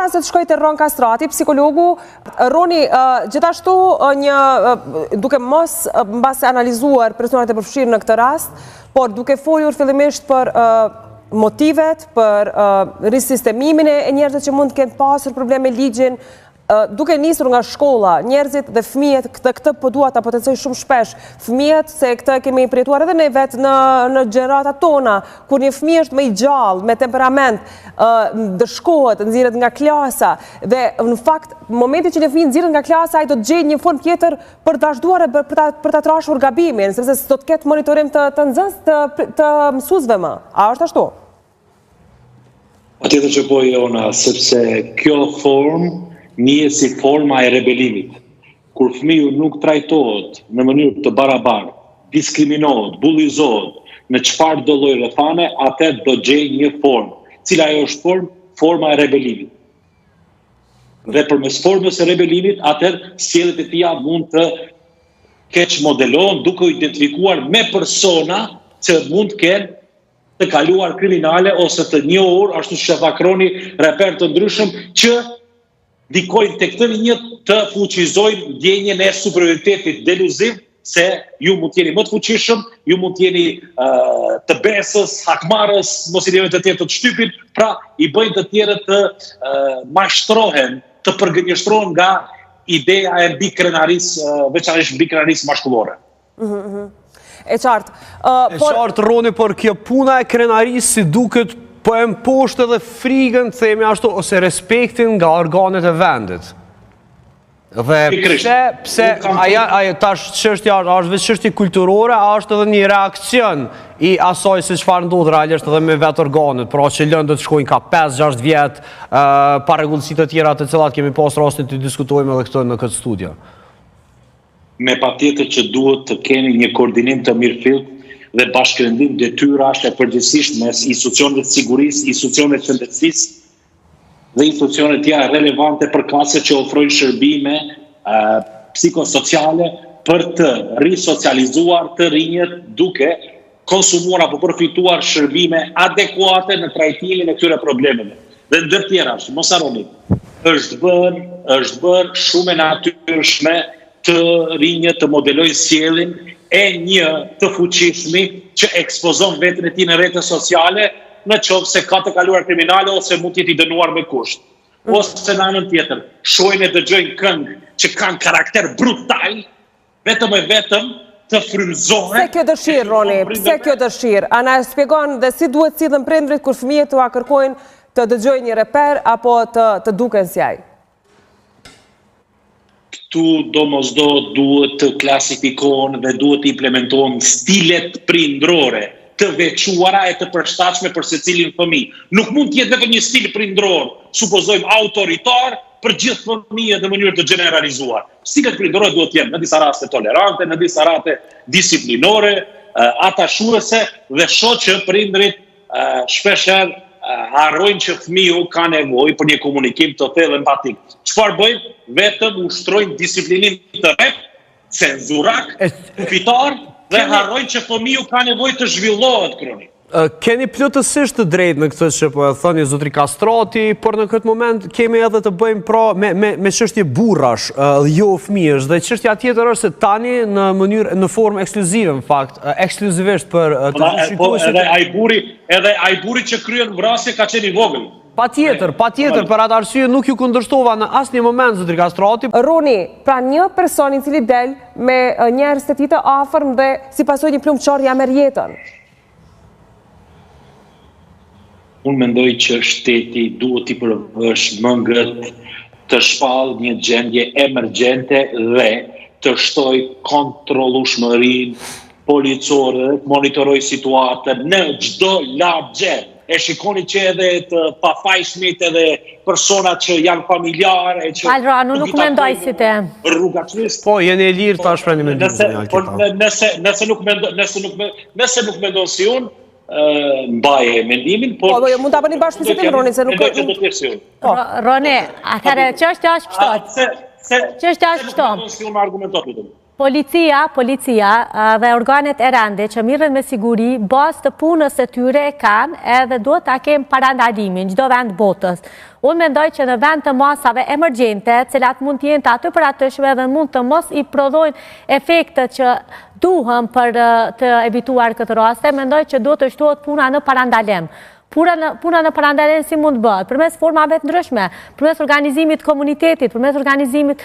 para se të shkoj te Ron Kastrati, psikologu. Roni, gjithashtu duke mos mbase analizuar personat e përfshirë në këtë rast, por duke folur fillimisht për motivet, për risistemimin e njerëzve që mund të kenë pasur probleme ligjin, duke nisur nga shkolla, njerëzit dhe fëmijët, këtë po dua ta potencoj shumë shpesh, fëmijët, se këtë kemi përjetuar edhe ne vetë në gjeneratat tona, kur një fëmijë është më i gjallë, me temperament, dëshkohet, nxirret nga klasa, dhe në fakt, momenti që një fëmijë nxirret nga klasa, ai do të gjejë një formë tjetër për të vazhduar e për ta trashur gabimin, sepse do të ketë monitorim të nxënës të mësuesve më. A është ashtu? Patjetër që po, Jona, sepse kjo formë një si forma e rebelimit. Kur fëmiu nuk trajtohet në mënyrë të barabartë, diskriminohet, bullizohet në çfarë do lloj rrethane, atë do gjejë një formë. Cila ajo është forma e rebelimit. Dhe përmes formës së rebelimit, atëherë sjelljet e tija mund të keq modelohen duke u identifikuar me persona që mund të kenë të kaluar kriminale ose të njohur, ashtu siç tha Kroni, reper të ndryshëm që dikojnë të këtë një të fuqizojnë ndjenjen e superioritetit deluziv, se ju mund t'jeni më të fuqishëm, ju mund t'jeni të besës, hakmarës, mos i të tjerë të shtypit, pra i bëjnë të tjerë të mashtrohen, të përgënjështrohen nga ideja e bikrenarisë, veçanërisht bikrenarisë mashkullore. E qartë. E qartë, Roni, por kjo puna e krenarisë si duket po e mposhtë edhe frikën, themi ashtu, ose respektin nga organet e vendit. Dhe pse tash çështja është vetë çështje kulturore, a është edhe një reakcion i asaj se çfarë ndodh realisht edhe me vetë organet, pra që lëndët shkojnë ka 5-6 vjet, pa rregullsi të tjera të cilat kemi pas rastin të diskutojmë edhe këto në këtë studio. Me patjetër që duhet të keni një koordinim të mirëfillt dhe bashkërendim detyrash e përgjithsisht mes institucioneve të sigurisë, institucioneve të shëndetësisë dhe institucionet tjera relevante për kase që ofrojnë shërbime psikosociale për të risocializuar të rinjët duke konsumuar apo përfituar shërbime adekuate në trajtimin e këtyre problemeve. Dhe ndër tjera, mos harroni, është bërë shumë e natyrshme të rinjët të modelojnë sjelljen e një të fuqishmi që ekspozon veten e tij në rrjetet sociale, në qoftë se ka të kaluar kriminale ose mund të jetë i dënuar me kusht. Ose në anën tjetër, shohin e dëgjojnë këngë që kanë karakter brutal, vetëm të frymëzohen. Pse kjo dëshirë, Roni? Pse kjo dëshirë? A na shpjegon dhe si duhet sillen prindrit kur fëmijët tua kërkojnë të dëgjojnë një reper apo të duken si ai? Këtu domosdo duhet të klasifikohen dhe duhet të implementohen stilet prindrore të veçuara e të përshtatshme për secilin fëmijë. Nuk mund të jetë vetëm një stil prindror, supozojmë autoritar, për gjithë fëmijët në mënyrë të generalizuar. Stilet prindrore duhet të jenë në disa raste tolerante, në disa raste disiplinore, atashuese dhe shoh që prindrit shpeshherë harrojnë që fëmiu ka nevojë për një komunikim të thellë empatik. Çfarë bëjnë? Vetëm ushtrojnë disiplinin të rreth, cenzurak, kufitar dhe harrojnë që fëmiu ka nevojë të zhvillohet kronik. Keni plotësisht të drejtë në këtë që po e thoni zotri Kastrati, por në këtë moment kemi edhe të bëjmë pra me çështje burrash, jo fëmijësh, dhe çështja tjetër është se tani në formë ekskluzive në fakt, ekskluzivisht për të shikuesit. Edhe ai burri që kryen vrasje ka qenë i vogël. Patjetër, për atë arsye nuk ju kundërshtova në asnjë moment zotri Kastrati. Roni, pra një person i cili del me njerëz të tij të afërm dhe si pasojë një plumçor ja merr jetën. Unë mendoj që shteti duhet t'i përvesh mëngët të shpallë një gjendje emergjente dhe të shtoj kontrollueshmërinë policore, monitoroj situatën në çdo lagje. E shikoni që edhe të pafajshmit edhe personat që janë familjarë që Alra, nuk mendoj si te. Rrugacmist. Po, jeni e lirë tash pra një mendim. Nëse nuk mendon si unë, mbaje mendimin, por mund ta bëni bashkëpunësim, Roni, se nuk Roni, atëherë çështja është kështu. Çështja është kështu. Si unë argumentot vetëm. Policia dhe organet e rende që mirën me siguri, bazë të punës e tyre e kanë edhe duhet ta kemë parandalimin, çdo vend botës. Unë mendoj që në vend të masave emergjente, cilat mund të jenë të aty për atëshme dhe mund të mos i prodhojnë efektet që duhem për të evituar këtë raste, mendoj që duhet të shtohet puna në parandalim. Puna në parandalim si mund bëhet, përmes formave të ndryshme, përmes organizimit komunitetit, përmes organizimit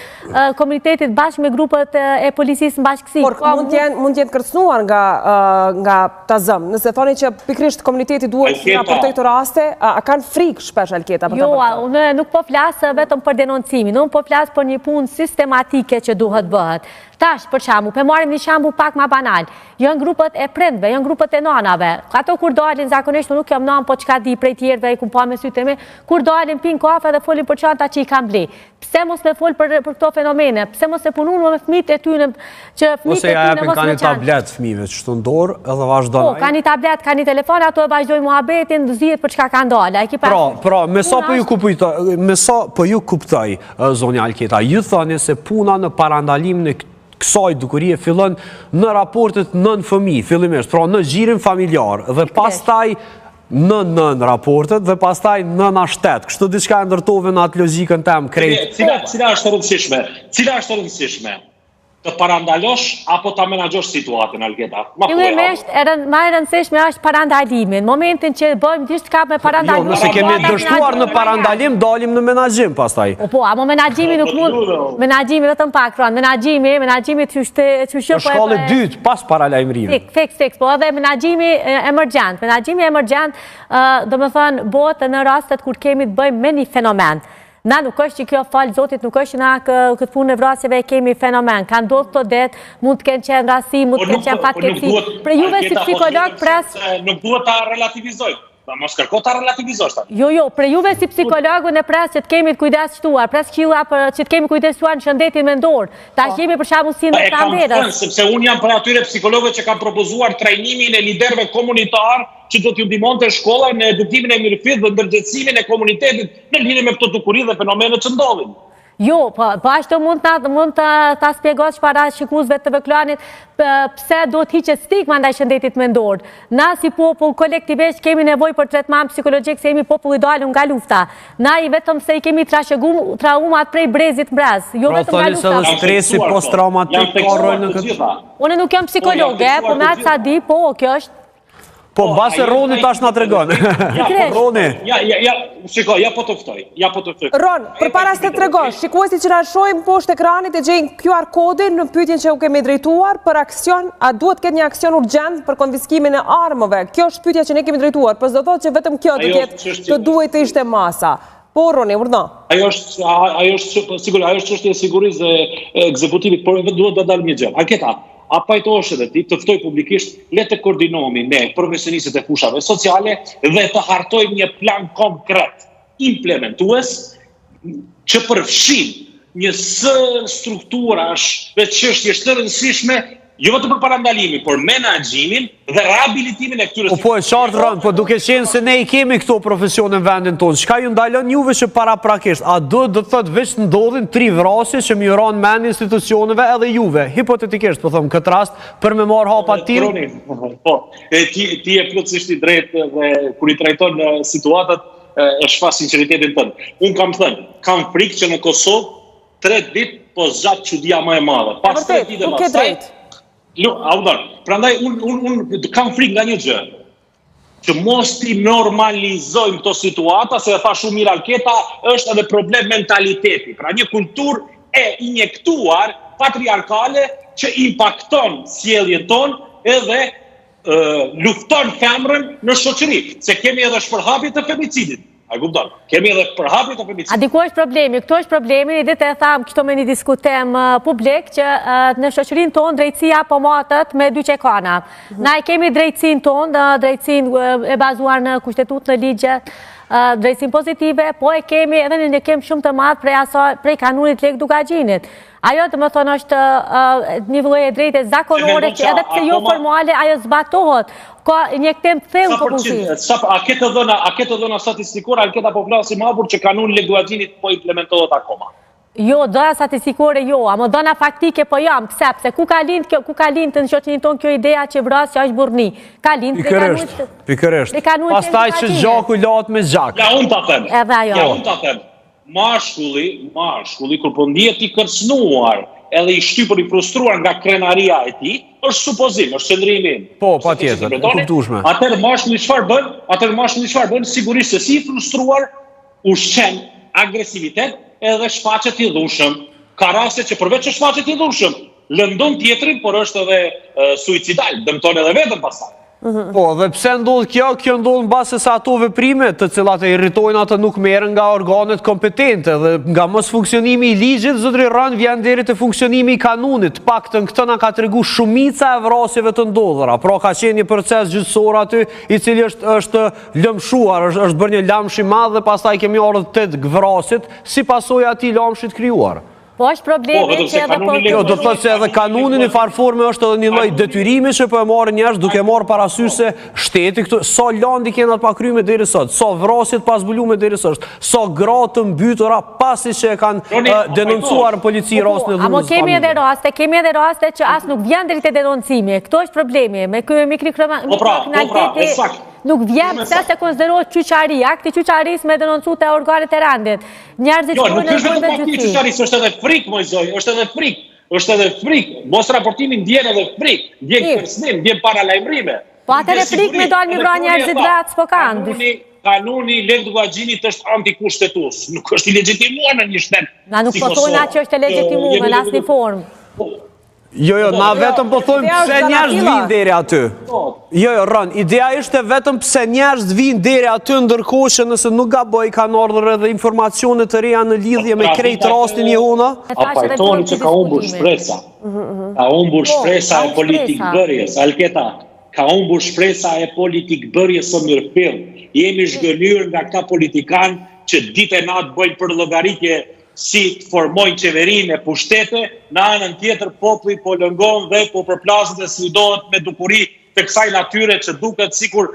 komunitetit bashkë me grupët e policisë në bashkësi. Por mund të jenë kërcënuar nga ta zëmë. Nëse thoni që pikrisht komuniteti duhet nga për të raste, a kanë frikë shpesh Alketa? Jo, unë nuk po flasë vetëm për denoncimin, unë po flasë për një punë sistematike që duhet bëhet. Tash, për shembull, pe marrim një shembull pak më banal. Janë grupët e prindve, janë grupët e nanave. Ato kur dalin zakonisht nuk jam nan, po çka di prej tjerëve i kum pa me sytë me, kur dalin pin kafe dhe folin për çanta që i kanë ble. Pse mos me fol për këto fenomene? Pse mos e punojnë me fëmijët e tyre që fëmijët e tyre mos kanë tablet fëmijëve që të dorë edhe vazhdon. Po, kanë tablet, kanë telefon, ato e vazhdojnë muhabetin, zihet për çka kanë dalë. Pra, me sa po ju kuptoj, zonja Alketa, ju thoni se puna në parandalimin e kësaj dukurie fillon në raportet nën fëmijë, fillimisht, pra në gjirin familjar dhe pastaj nën raportet dhe pastaj nën ashtet. Kështu diçka ndërtove në atë logjikën tem krejt. Cila është e rëndësishme? Të parandalosh apo ta menaxhosh situatën, Alketa? Fillimisht më e rëndësishme është parandalimin. Momentin që bëjmë diçka me parandalim. Jo, nëse kemi dështuar në parandalim, dalim në menaxhim pastaj. Po, ama menaxhimi nuk mund. Menaxhimi vetëm pak, menaxhimi çu shkollë dytë pas paralajmërimit. Fix, po edhe menaxhimi emergjent. Menaxhimi emergjent, domethënë bëhet në rastet kur kemi të bëjmë me një fenomen. Na nuk është që kjo falë zotit, nuk është që na këtë punë në vrasjeve kemi fenomen. Kanë ndodhur të det, mund të kenë qenë rasti, mund të kenë qenë fatkeqësi. Për juve si psikolog pres... Nuk duhet ta relativizoj. Mos kërko ta relativizosh. Jo, për juve si psikologu në pres që të kemi të kujdesshtuar, pres qilla për që të kemi kujdesuar në shëndetin mendor. Ta jemi për shembull si në Pranverës. Sepse unë jam për atyre psikologëve që kanë propozuar trajnimin e liderëve komunitar që do t'ju ndihmonte shkolla në edukimin e mirëfillt dhe ndërgjegjësimin e komunitetit në lidhje me këto dukuri dhe fenomenet që ndodhin. Jo, po ashtu mund ta shpjegosh para shikuesve të Veklanit pse do të hiqet stigma ndaj shëndetit mendor. Na si popull kolektivisht kemi nevojë për trajtim psikologjik se jemi popull i dalur nga lufta. Na i vetëm se i kemi traumat prej brezit brez, jo vetëm nga lufta. Pra stresi posttraumatik ka rol në këtë. Unë nuk jam psikologe, po me atë sa di, po kjo është. Po, base Roni tash na tregon. Roni. Ja po të ftoj. Ron, përpara se të tregosh, shikuesit që na shohin poshtë ekranit e gjejnë QR kodin në pyetjen që u kemi drejtuar për aksion, a duhet të ketë një aksion urgjent për konfiskimin e armëve? Kjo është pyetja që ne kemi drejtuar, por s'do thotë që vetëm kjo do të jetë të duhet të ishte masa. Po, Roni, urdhë. Ajo është çështje e sigurisë dhe ekzekutivit, por duhet të dalë një gjë. Alketa, a pajtohesh edhe ti, të ftoj publikisht, le të koordinohemi me profesionistët e fushave sociale dhe të hartojmë një plan konkret, implementues, që përfshin një strukturash dhe çështje të rëndësishme, jo vetëm për parandalimin, por menaxhimin dhe rehabilitimin e këtyre. Po e qartë Ron, po duke qenë se ne i kemi këto profesione në vendin tonë, çka ju ndalon juve që paraprakisht, a do të thotë veç ndodhin 3 vrasje që më ran mend institucioneve edhe juve, hipotetikisht po them këtë rast për me marr hapa të tillë. Po, ti je plotësisht i drejtë dhe kur i trajton situatat e shfaq sinqeritetin tënd. Un kam thënë, kam frikë që në Kosovë 3 ditë po zgjat çudia më e madhe. Pas 3 ditë më pas. Prandaj unë kam frikë nga një gjë, që mos ti normalizojmë këto situata, se e tha shumë mirë Alketa, është edhe problem mentaliteti. Pra një kulturë e injektuar patriarkale që impakton sjelljen tonë edhe lufton femrën në shoqëri, se kemi edhe shpërhapje të femicidit. A kupton? Kemi edhe përhapje të femicidit. A diku është problemi? Këto është problemi, ditë e tham këto me një diskutem publik që në shoqërinë tonë drejtësia po matet me dy qekana. Na e kemi drejtësinë tonë, drejtësinë e bazuar në kushtetutë, në ligje, drejtësinë pozitive, po e kemi edhe ne kemi shumë të madh prej kanunit Lek Dugaxhinit. Ajo të më thonë është një lloj e drejtë zakonore që edhe pse jo formale ajo zbatohet. Ka një këtem thellë popullsisë. A ke të dhëna statistikore, Alketa po flasim hapur që kanuni Lek Dugaxhinit po implementohet akoma. Jo, dona statistikore jo, ama dona faktike po jam, pse ku ka lind të në shoqërinë tonë kjo idea që vrasja që është burrni. Ka lind Pikërisht. Pastaj që gjaku lahet me gjak. Ja, unë ta them. Edhe ajo. Ja, unë ta them. Mashkulli, kur po ndihet i kërcënuar, edhe i shtypur i frustruar nga krenaria e tij, është supozim, është qëndrimi im. Po, patjetër, e kuptueshme. Atëherë mashkulli çfarë bën? Sigurisht se si i frustruar, ushqen agresivitet edhe shfaqet i dhunshëm. Ka raste që përveç që shfaqet i dhunshëm, lëndon tjetrin, por është edhe suicidal, dëmton edhe vetën pastaj. Po, dhe pse ndodh kjo ndodh në base se ato veprime të cilat e irritojnë atë nuk merren nga organet kompetente dhe nga mos funksionimi i ligjit, zotëri Rën vjen deri te funksionimi i kanunit. Paktën këtë na ka tregu shumica e vrasjeve të ndodhura. Pra ka qenë një proces gjyqësor aty i cili është lëmshuar, është bërë një lamsh i madh dhe pastaj kemi ardhur 8 vrasjet si pasojë atij lamshit krijuar. Po është problemi që edhe po... Jo, do të thotë se edhe kanunin i farforme është edhe një lloj detyrimi që po e marrin njerëz duke marrë parasysh se shteti këtu sa landi kanë pa kryme deri sot, sa vrasjet pas zbulume deri sot, sa gra të mbytura pasi që e kanë denoncuar në polici rastin e dhunës. Amo kemi edhe raste që as nuk vjen deri te denoncimi. Këto është problemi me ky mikrokriminalitet. Nuk vjen pse se konsiderohet qyqari, akti qyqaris me denoncu te organet e rendit. Njerëzit jo, nuk është vetëm akti qyqaris, është edhe frikë, mojzoj, është edhe frikë. Mos raportimi ndjen edhe frikë, ndjen kërcënim, ndjen paralajmërime. Po atëre frikë me dalë mi vra njerëzit vetë, s'po kanë. Kanuni Lend Guaxhinit është antikushtetues, nuk është i legjitimuar në një shtet. Na nuk po thonë që është e legjitimuar në asnjë formë. Jo, na vetëm po thojmë pse njerëz vinë deri aty. Jo, Rën, ideja ishte vetëm pse njerëz vinë deri aty, ndërkohë që nëse nuk gaboj kanë ardhur edhe informacione të reja në lidhje me krejt rastin Jehona. A pajtoni që ka humbur shpresa. Ka humbur shpresa e politikë bërjes, Alketa. Ka humbur shpresa e politikë bërjes së mirëfill. Jemi zhgënyer nga këta politikanë që ditë e natë bëjnë për llogaritje si të formojnë qeverinë e pushtete, në anën tjetër populli po lëngon dhe po përplaset dhe sfidohet me dukuri të kësaj natyre që duket sikur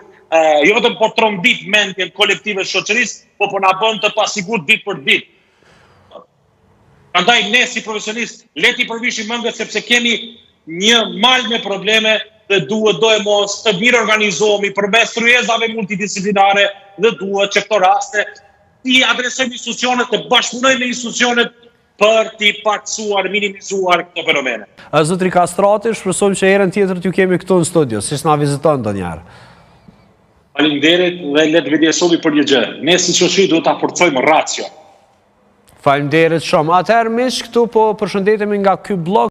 jo vetëm po trombit mendjen kolektive shoqërisë, po na bën të pasigurt ditë për ditë. Prandaj ne si profesionistë leti përvishim mendje sepse kemi një mal me probleme dhe duhet dojmos të mirë organizohemi përmes tryezave multidisciplinare dhe duhet që këto raste i adresojmë institucionet të bashkëpunojmë me institucionet për t'i paksuar, minimizuar këto fenomene. Zotri Kastrati, shpresojmë që herën tjetër t'ju kemi këtu në studio, si s'na viziton ndonjëherë. Faleminderit dhe le të vjedesoni për një gjë. Ne si shoqëri duhet ta forcojmë racion. Faleminderit shumë. Atëherë miq, këtu po përshëndetemi nga ky blog.